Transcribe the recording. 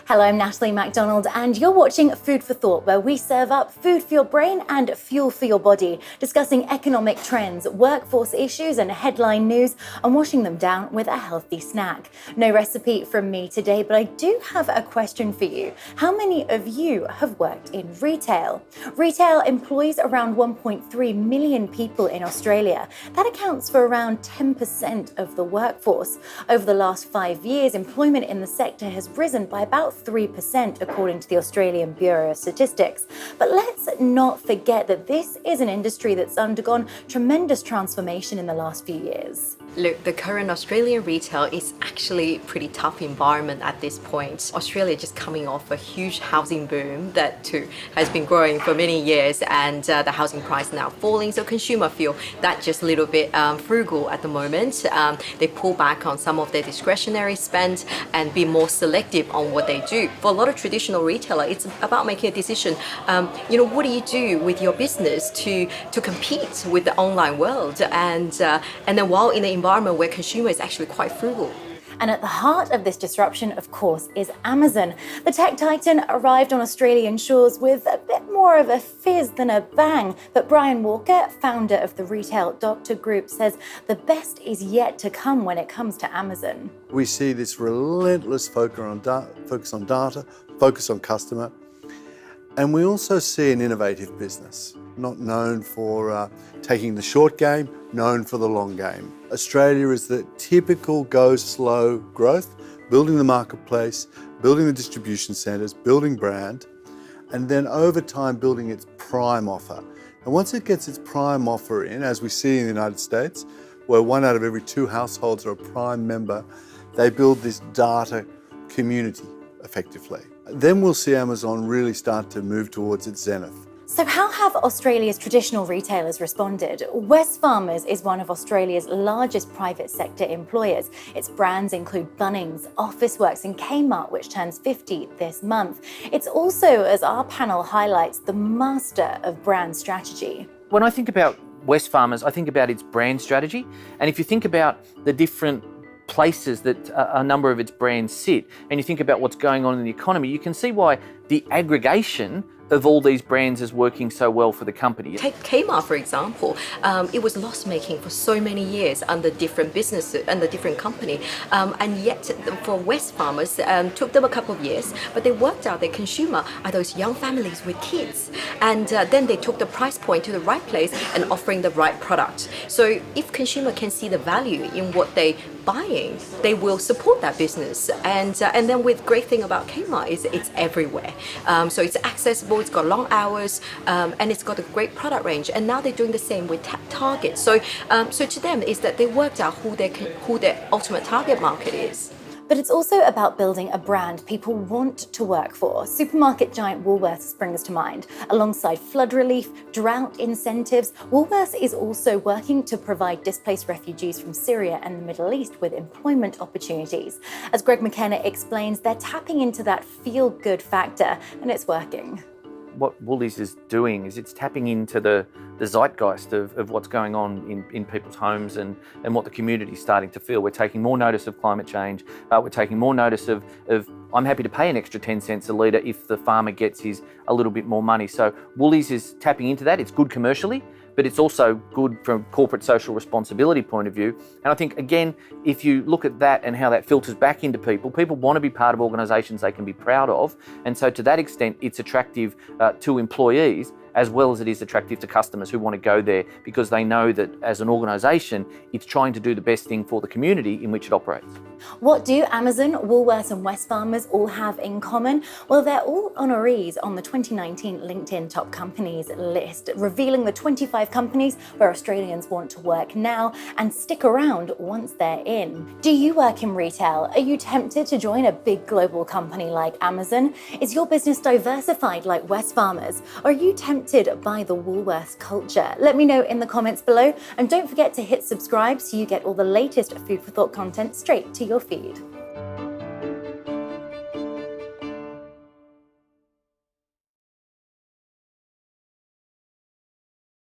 Hello, I'm Natalie MacDonald, and you're watching Food for Thought, where we serve up food for your brain and fuel for your body, discussing economic trends, workforce issues, and headline news, and washing them down with a healthy snack. No recipe from me today, but I do have a question for you. How many of you have worked in retail? Retail employs around 1.3 million people in Australia. That accounts for around 10% of the workforce. Over the last 5 years, employment in the sector has risen by about 3%, according to the Australian Bureau of Statistics. But let's not forget that this is an industry that's undergone tremendous transformation in the last few years. Look, the current Australian retail is actually a pretty tough environment at this point. Australia just coming off a huge housing boom that too has been growing for many years, and the housing price now falling, so consumer feel that just a little bit frugal at the moment. They pull back on some of their discretionary spend and be more selective on what they do. For a lot of traditional retailer, it's about making a decision. What do you do with your business to compete with the online world, and then while in an environment where consumer is actually quite frugal. And at the heart of this disruption, of course, is Amazon. The tech titan arrived on Australian shores with a bit more of a fizz than a bang. But Brian Walker, founder of the Retail Doctor Group, says the best is yet to come when it comes to Amazon. We see this relentless focus on data, focus on customer. And we also see an innovative business, not known for taking the short game, known for the long game. Australia is the typical go slow growth, building the marketplace, building the distribution centres, building brand, and then over time building its prime offer. And once it gets its prime offer in, as we see in the United States, where 1 out of every 2 households are a prime member, they build this data community effectively. Then we'll see Amazon really start to move towards its zenith. So how have Australia's traditional retailers responded? WestFarmers is one of Australia's largest private sector employers. Its brands include Bunnings, Officeworks and Kmart, which turns 50 this month. It's also, as our panel highlights, the master of brand strategy. When I think about WestFarmers, I think about its brand strategy. And if you think about the different places that a number of its brands sit, and you think about what's going on in the economy, you can see why the aggregation of all these brands is working so well for the company. Take Kmart, for example. It was loss-making for so many years under different businesses, under different company. And yet for WestFarmers, took them a couple of years, but they worked out their consumer are those young families with kids. And then they took the price point to the right place and offering the right product. So if consumer can see the value in what they buying, they will support that business. And then with great thing about Kmart is it's everywhere. So it's accessible, it's got long hours, and it's got a great product range. And now they're doing the same with Target. So to them is that they worked out who their ultimate target market is. But it's also about building a brand people want to work for. Supermarket giant Woolworths springs to mind. Alongside flood relief, drought incentives, Woolworths is also working to provide displaced refugees from Syria and the Middle East with employment opportunities. As Greg McKenna explains, they're tapping into that feel-good factor, and it's working. What Woolies is doing is it's tapping into the zeitgeist of what's going on in people's homes and what the community is starting to feel. We're taking more notice of climate change. We're taking more notice of I'm happy to pay an extra 10 cents a litre if the farmer gets his a little bit more money. So Woolies is tapping into that. It's good commercially, but it's also good from a corporate social responsibility point of view. And I think, again, if you look at that and how that filters back into people want to be part of organisations they can be proud of. And so to that extent, it's attractive to employees as well as it is attractive to customers who want to go there because they know that as an organisation, it's trying to do the best thing for the community in which it operates. What do Amazon, Woolworths and WestFarmers all have in common? Well, they're all honorees on the 2019 LinkedIn Top Companies list, revealing the 25 companies where Australians want to work now and stick around once they're in. Do you work in retail? Are you tempted to join a big global company like Amazon? Is your business diversified like WestFarmers? Or are you tempted by the Woolworths culture? Let me know in the comments below, and don't forget to hit subscribe so you get all the latest Food for Thought content straight to your feed.